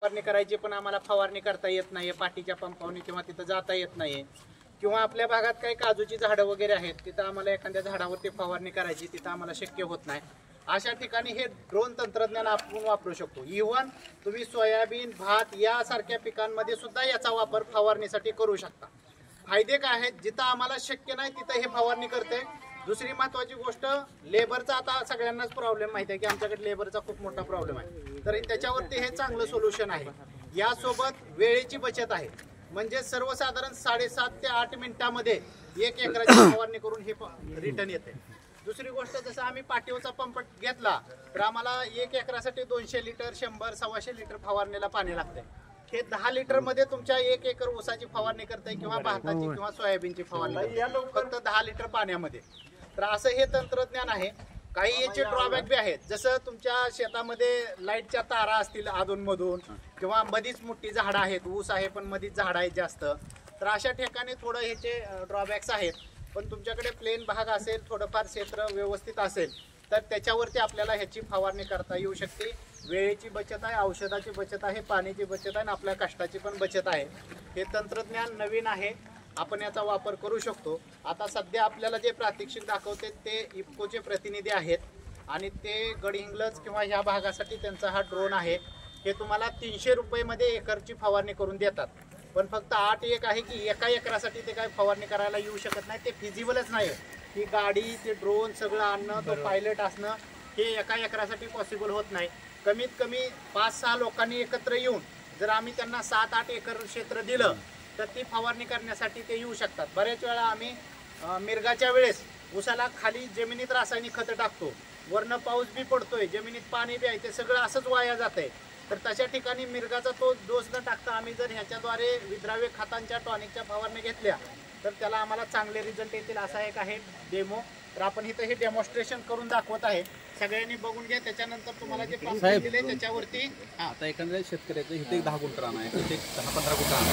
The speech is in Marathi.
फवारणी करायची पण आम्हाला फवारणी करता येत नाही, पाठीच्या पंपावनी किंवा तिथं जाता येत नाही, किंवा आपल्या भागात काही काजूची झाडं वगैरे आहेत तिथं आम्हाला एखाद्या झाडावरती फवारणी करायची तिथं आम्हाला शक्य होत नाही। अशा ठिकाणी हे ड्रोन तंत्रज्ञान आपण वापरू शकतो। इव्हन तुम्ही सोयाबीन, भात यासारख्या पिकांमध्ये सुद्धा याचा वापर फवारणीसाठी करू शकता। फायदे काय आहेत, जिथं आम्हाला शक्य नाही तिथं हे फवारणी करते। दुसरी महत्त्वाची गोष्ट, लेबरचा आता सगळ्यांनाच प्रॉब्लेम माहिती आहे की आमच्याकडे लेबरचा खूप मोठा प्रॉब्लेम आहे, तर त्याच्यावरती हे चांगलं सोल्युशन आहे। यासोबत वेळेची बचत आहे, म्हणजे सर्वसाधारण 7.5 ते 8 मिनिटांमध्ये 1 एकराची फवारणी करून हे रिटर्न येते। दुसरी गोष्ट, जसं आम्ही पाठीवरचा पंप घेतला तर आम्हाला 1 एकरासाठी 200 लिटर 100 125 लिटर फवारणीला पाणी लागते। हे 10 लिटर मध्ये तुमच्या 1 एकर ऊसाची फवारणी करताय किंवा भाताची किंवा सोयाबीनची फवारणी फक्त 10 लिटर पाण्यामध्ये। तर असं हे तंत्रज्ञान आहे। काही याचे ड्रॉबॅक बी आहेत, जसं तुमच्या शेतामध्ये लाईटच्या तारा असतील अधूनमधून किंवा मधीच मोठी झाडं आहेत, ऊस आहे पण मधीच झाडं आहेत जास्त, तर अशा ठिकाणी थोडं ह्याचे ड्रॉबॅक्स आहेत। पण तुमच्याकडे प्लेन भाग असेल, थोडंफार क्षेत्र व्यवस्थित असेल तर त्याच्यावरती आपल्याला ह्याची फवारणी करता येऊ शकते। वेळेची बचत आहे, औषधाची बचत आहे, पाण्याची बचत आहे आणि आपल्या कष्टाची पण बचत आहे। हे तंत्रज्ञान नवीन आहे, आपण याचा वापर करू शकतो। आता सध्या आपल्याला जे प्रात्यक्षिक दाखवते ते इफ्कोचे प्रतिनिधी आहेत आणि ते गडहिंग्लज किंवा ह्या भागासाठी त्यांचा हा ड्रोन आहे। हे तुम्हाला 300 रुपये एकरची फवारणी करून देतात, पण फक्त 8 एक आहे की एका एकरासाठी ते काय फवारणी करायला येऊ शकत नाही, ते फिजिबलच नाही। ही गाडी, ते ड्रोन सगळं आणणं, तो पायलट असणं हे एका एकरासाठी पॉसिबल होत नाही। कमीत कमी 5-6 लोकांनी एकत्र येऊन जर आम्ही त्यांना 7-8 एकर क्षेत्र दिलं तर ती फवारणी करण्यासाठी ते येऊ शकतात। बरेच वेळा आम्ही मिरगाच्या वेळेस ऊसाला खाली जमिनीत रासायनिक खतं टाकतो, वरनं पाऊस बी पडतोय, जमिनीत पाणी बी आहे, ते सगळं असंच वाया जातंय। तर तशा ठिकाणी मिरगाचा तो डोस न टाकता आम्ही जर ह्याच्याद्वारे विद्राव्य खतांच्या टॉनिकच्या फवारणी घेतल्या तर त्याला आम्हाला चांगले रिझल्ट येतील। असा एक आहे डेमो, तर आपण इथं हे डेमॉन्स्ट्रेशन करून दाखवत आहे, सगळ्यांनी बघून घ्या। त्याच्यानंतर तुम्हाला जे प्रॉब्लेम दिले त्याच्यावरती आता एखाद्या शेतकऱ्याचं इथे 10 गुंठ रान आहे, इथे 10-15 गुंठ रान